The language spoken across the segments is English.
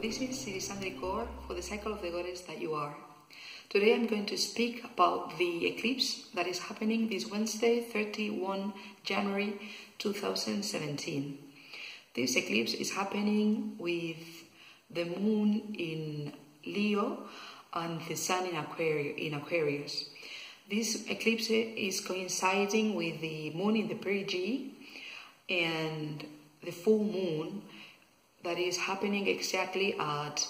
This is Enero for the cycle of the goddess that you are. Today I'm going to speak about the eclipse that is happening this Wednesday, 31 January 2017. This eclipse is happening with the moon in Leo and the sun in Aquarius. This eclipse is coinciding with the moon in the perigee and the full moon that is happening exactly at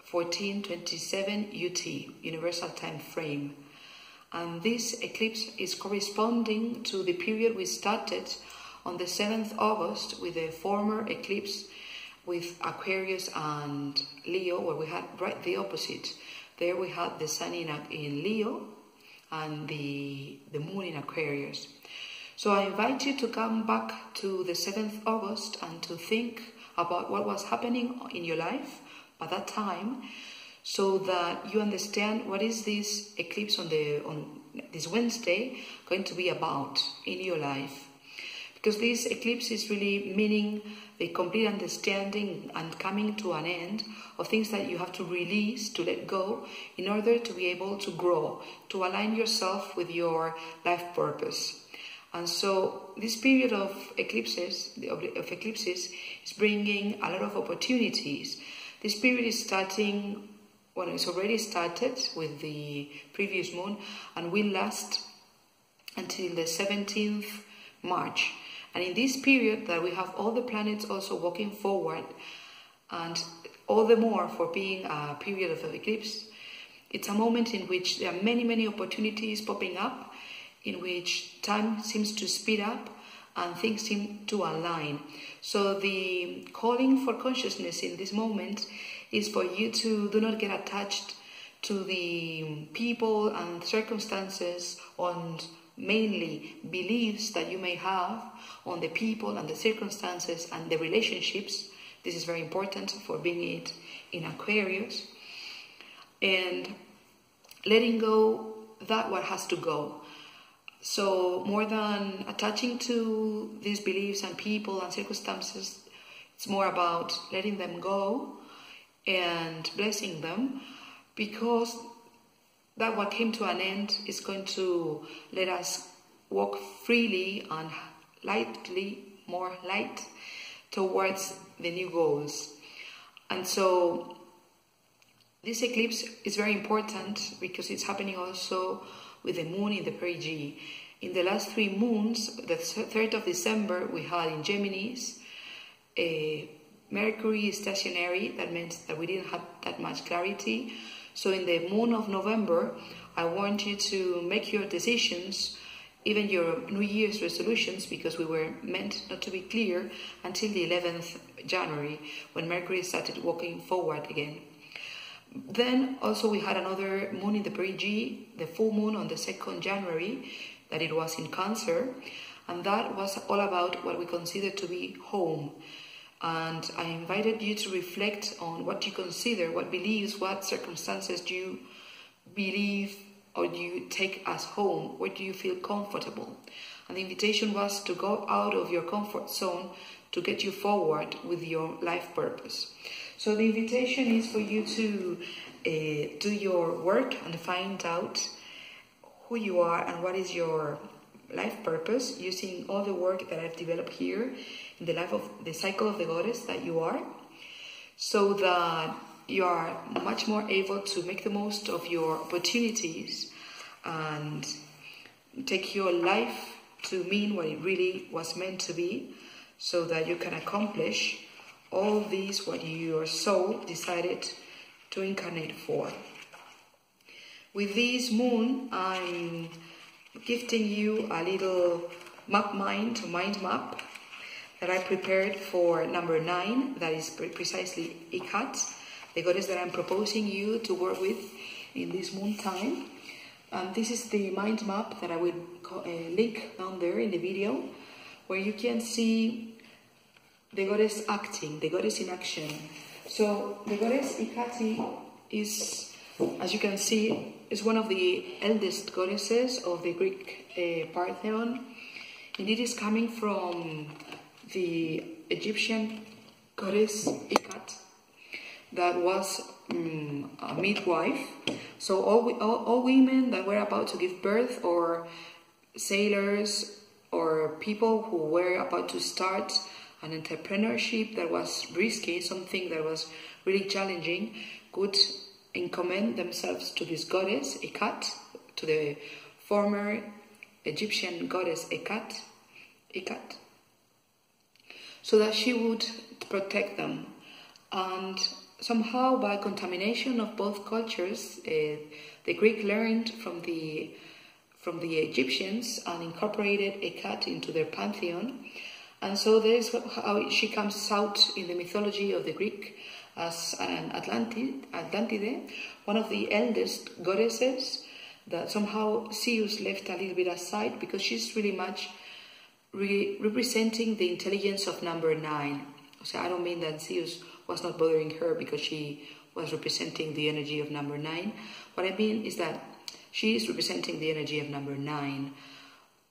14:27 UT, Universal Time Frame. And this eclipse is corresponding to the period we started on the 7th August with the former eclipse with Aquarius and Leo, where we had right the opposite. There we had the sun in Leo and the moon in Aquarius. So I invite you to come back to the 7th August and to think about what was happening in your life by that time, so that you understand what is this eclipse on this Wednesday going to be about in your life. Because this eclipse is really meaning the complete understanding and coming to an end of things that you have to release, to let go, in order to be able to grow, to align yourself with your life purpose. And so this period of eclipses is bringing a lot of opportunities. This period is starting, well, it's already started with the previous moon and will last until the 17th March. And in this period that we have all the planets also walking forward, and all the more for being a period of an eclipse, it's a moment in which there are many, many opportunities popping up, in which time seems to speed up and things seem to align. So the calling for consciousness in this moment is for you to do not get attached to the people and circumstances, and mainly beliefs that you may have on the people and the circumstances and the relationships. This is very important for being it in Aquarius. And letting go that what has to go. So more than attaching to these beliefs and people and circumstances, it's more about letting them go and blessing them, because that what came to an end is going to let us walk freely and lightly, more light, towards the new goals. And so this eclipse is very important because it's happening also with the moon in the perigee. In the last 3 moons, the 3rd of December, we had in Geminis, Mercury is stationary. That meant that we didn't have that much clarity. So in the moon of November, I want you to make your decisions, even your New Year's resolutions, because we were meant not to be clear until the 11th January, when Mercury started walking forward again. Then also we had another moon in the perigee, the full moon on the 2nd January, that it was in Cancer, and that was all about what we consider to be home. And I invited you to reflect on what you consider, what beliefs, what circumstances do you believe or do you take as home, where do you feel comfortable. And the invitation was to go out of your comfort zone to get you forward with your life purpose. So the invitation is for you to do your work and find out who you are and what is your life purpose, using all the work that I've developed here in the life of the cycle of the goddess that you are, so that you are much more able to make the most of your opportunities and take your life to mean what it really was meant to be, so that you can accomplish all these what your soul decided to incarnate for. With this moon, I'm gifting you a little mind map that I prepared for number 9, that is precisely Hecate, the goddess that I'm proposing you to work with in this moon time. And this is the mind map that I will link down there in the video, where you can see the goddess acting, the goddess in action. So the goddess Hecate is As you can see, is one of the eldest goddesses of the Greek pantheon. Indeed, is coming from the Egyptian goddess Hecate, that was a midwife. So all women that were about to give birth, or sailors, or people who were about to start an entrepreneurship that was risky, something that was really challenging, could commend themselves to this goddess Hecate, to the former Egyptian goddess Hecate, so that she would protect them. And somehow, by contamination of both cultures, the Greek learned from the Egyptians and incorporated Hecate into their pantheon. And so this is how she comes out in the mythology of the Greek as an Atlantide, one of the eldest goddesses that somehow Zeus left a little bit aside, because she's really much representing the intelligence of number 9. So I don't mean that Zeus was not bothering her because she was representing the energy of number 9. What I mean is that she is representing the energy of number 9.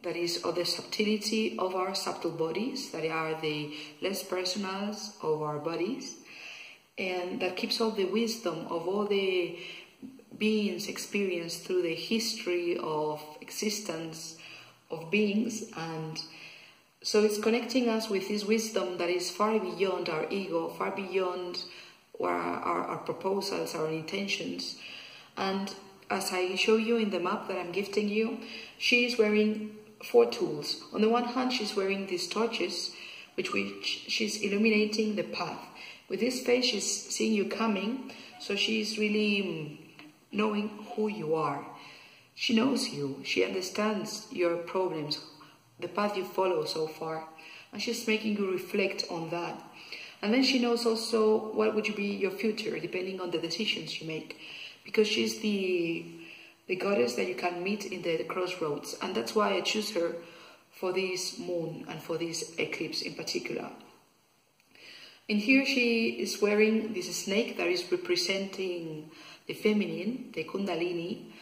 That is, of the subtlety of our subtle bodies, that are the less personals of our bodies, and that keeps all the wisdom of all the beings experienced through the history of existence of beings. And so it's connecting us with this wisdom that is far beyond our ego, far beyond our proposals, our intentions. And as I show you in the map that I'm gifting you, she is wearing 4 tools. On the one hand, she's wearing these torches, which she's illuminating the path. With this face, she's seeing you coming, so she's really knowing who you are. She knows you, she understands your problems, the path you follow so far, and she's making you reflect on that. And then she knows also what would be your future, depending on the decisions you make, because she's the goddess that you can meet in the crossroads. And that's why I choose her for this moon and for this eclipse in particular. And here she is wearing this snake that is representing the feminine, the Kundalini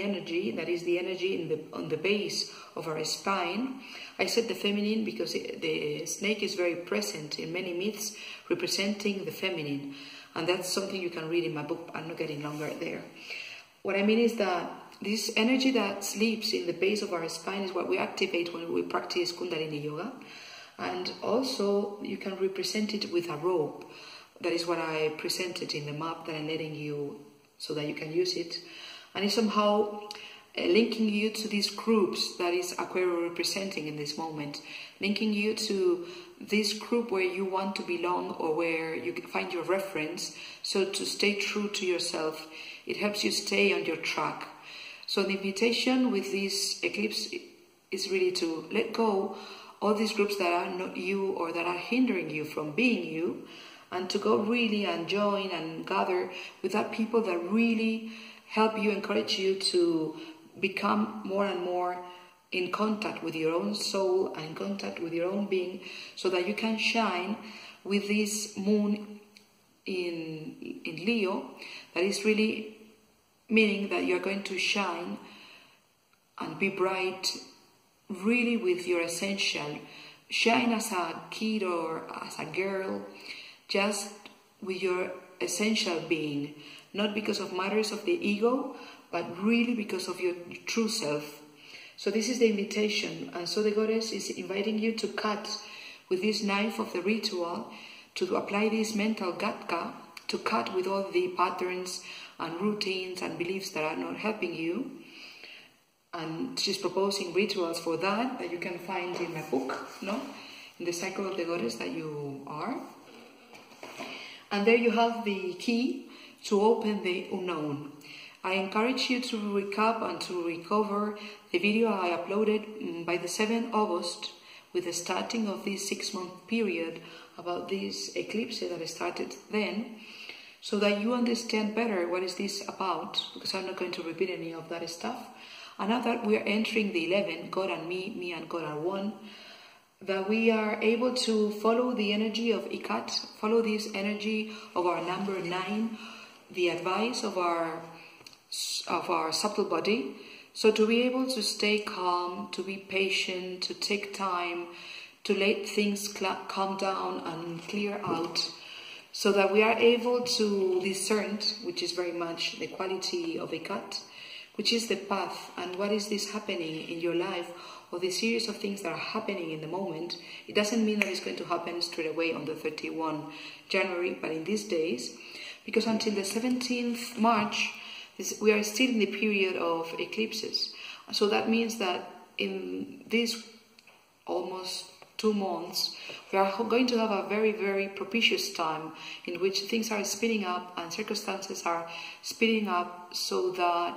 energy, that is the energy on the base of our spine. I said the feminine because the snake is very present in many myths representing the feminine. And that's something you can read in my book. I'm not getting longer there. What I mean is that this energy that sleeps in the base of our spine is what we activate when we practice Kundalini Yoga. And also you can represent it with a rope. That is what I presented in the map that I'm letting you, so that you can use it. And it's somehow linking you to these groups that is Aquarius representing in this moment. Linking you to this group where you want to belong, or where you can find your reference. So to stay true to yourself, it helps you stay on your track. So the invitation with this eclipse is really to let go all these groups that are not you, or that are hindering you from being you, and to go really and join and gather with that people that really help you, encourage you to become more and more in contact with your own soul and in contact with your own being, so that you can shine with this moon in Leo. That is really meaning that you're going to shine and be bright really with your essential. Shine as a kid or as a girl, just with your essential being, not because of matters of the ego, but really because of your true self. So this is the invitation, and so the goddess is inviting you to cut with this knife of the ritual, to apply this mental gatka, to cut with all the patterns and routines and beliefs that are not helping you. And she's proposing rituals for that you can find in my book, no? In the cycle of the goddess that you are. And there you have the key to open the unknown. I encourage you to recap and to recover the video I uploaded by the 7th August with the starting of this 6-month period about this eclipse that started then, so that you understand better what is this about, because I'm not going to repeat any of that stuff. And now that we are entering the 11, God and me and God are one, that we are able to follow the energy of Hecate, follow this energy of our number 9, the advice of our subtle body. So to be able to stay calm, to be patient, to take time, to let things calm down and clear out, so that we are able to discern, which is very much the quality of Hecate, which is the path and what is this happening in your life, or the series of things that are happening in the moment. It doesn't mean that it's going to happen straight away on the 31 January, but in these days, because until the 17th March, we are still in the period of eclipses. So that means that in these almost 2 months, we are going to have a very, very propitious time in which things are speeding up and circumstances are speeding up, so that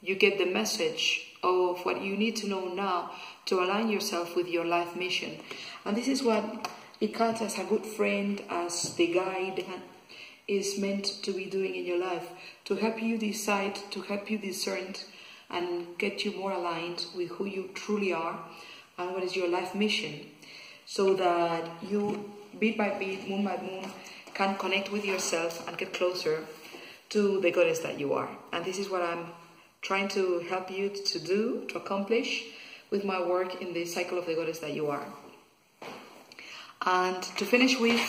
you get the message of what you need to know now to align yourself with your life mission. And this is what Hecate, as a good friend, as the guide, is meant to be doing in your life, to help you decide, to help you discern, and get you more aligned with who you truly are and what is your life mission, so that you, bit by bit, moon by moon, can connect with yourself and get closer to the goddess that you are. And this is what I'm trying to help you to do, to accomplish with my work in the cycle of the goddess that you are. And to finish with,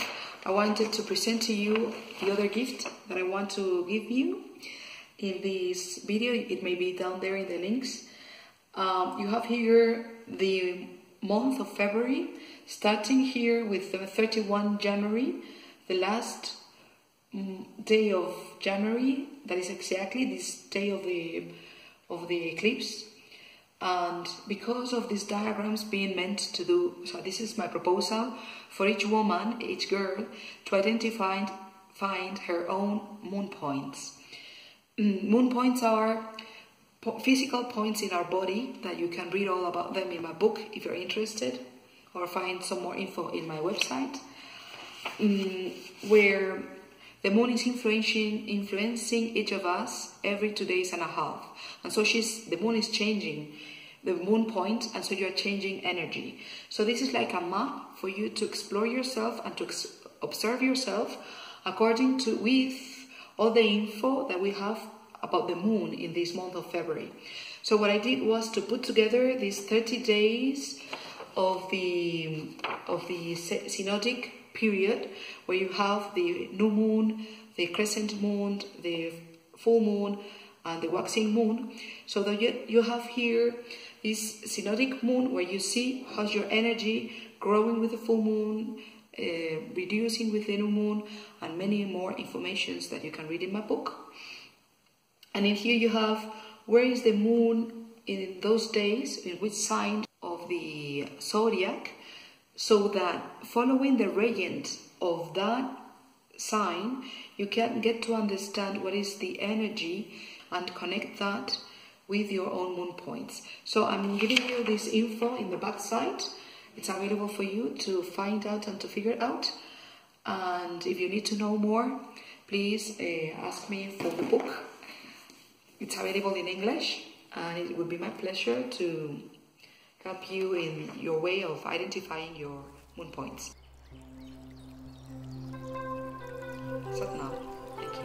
I wanted to present to you the other gift that I want to give you in this video. It may be down there in the links. You have here the month of February, starting here with the 31 January, the last day of January. That is exactly this day of the eclipse. And because of these diagrams being meant to do, so this is my proposal for each woman, each girl, to identify, find her own moon points. Moon points are physical points in our body that you can read all about them in my book if you're interested, or find some more info in my website, where the moon is influencing each of us every 2.5 days. And so the moon is changing the moon point, and so you're changing energy. So this is like a map for you to explore yourself and to observe yourself according to, with all the info that we have about the moon in this month of February. So what I did was to put together these 30 days of the synodic period, where you have the new moon, the crescent moon, the full moon, and the waxing moon. So that you have here this synodic moon, where you see how's your energy growing with the full moon, reducing with the new moon, and many more informations that you can read in my book. And in here you have where is the moon in those days, in which sign of the zodiac, so that following the regent of that sign, you can get to understand what is the energy and connect that with your own moon points. So I'm giving you this info in the back side. It's available for you to find out and to figure it out. And if you need to know more, please ask me for the book. It's available in English, and it would be my pleasure to help you in your way of identifying your moon points. Sat Nam. Thank you.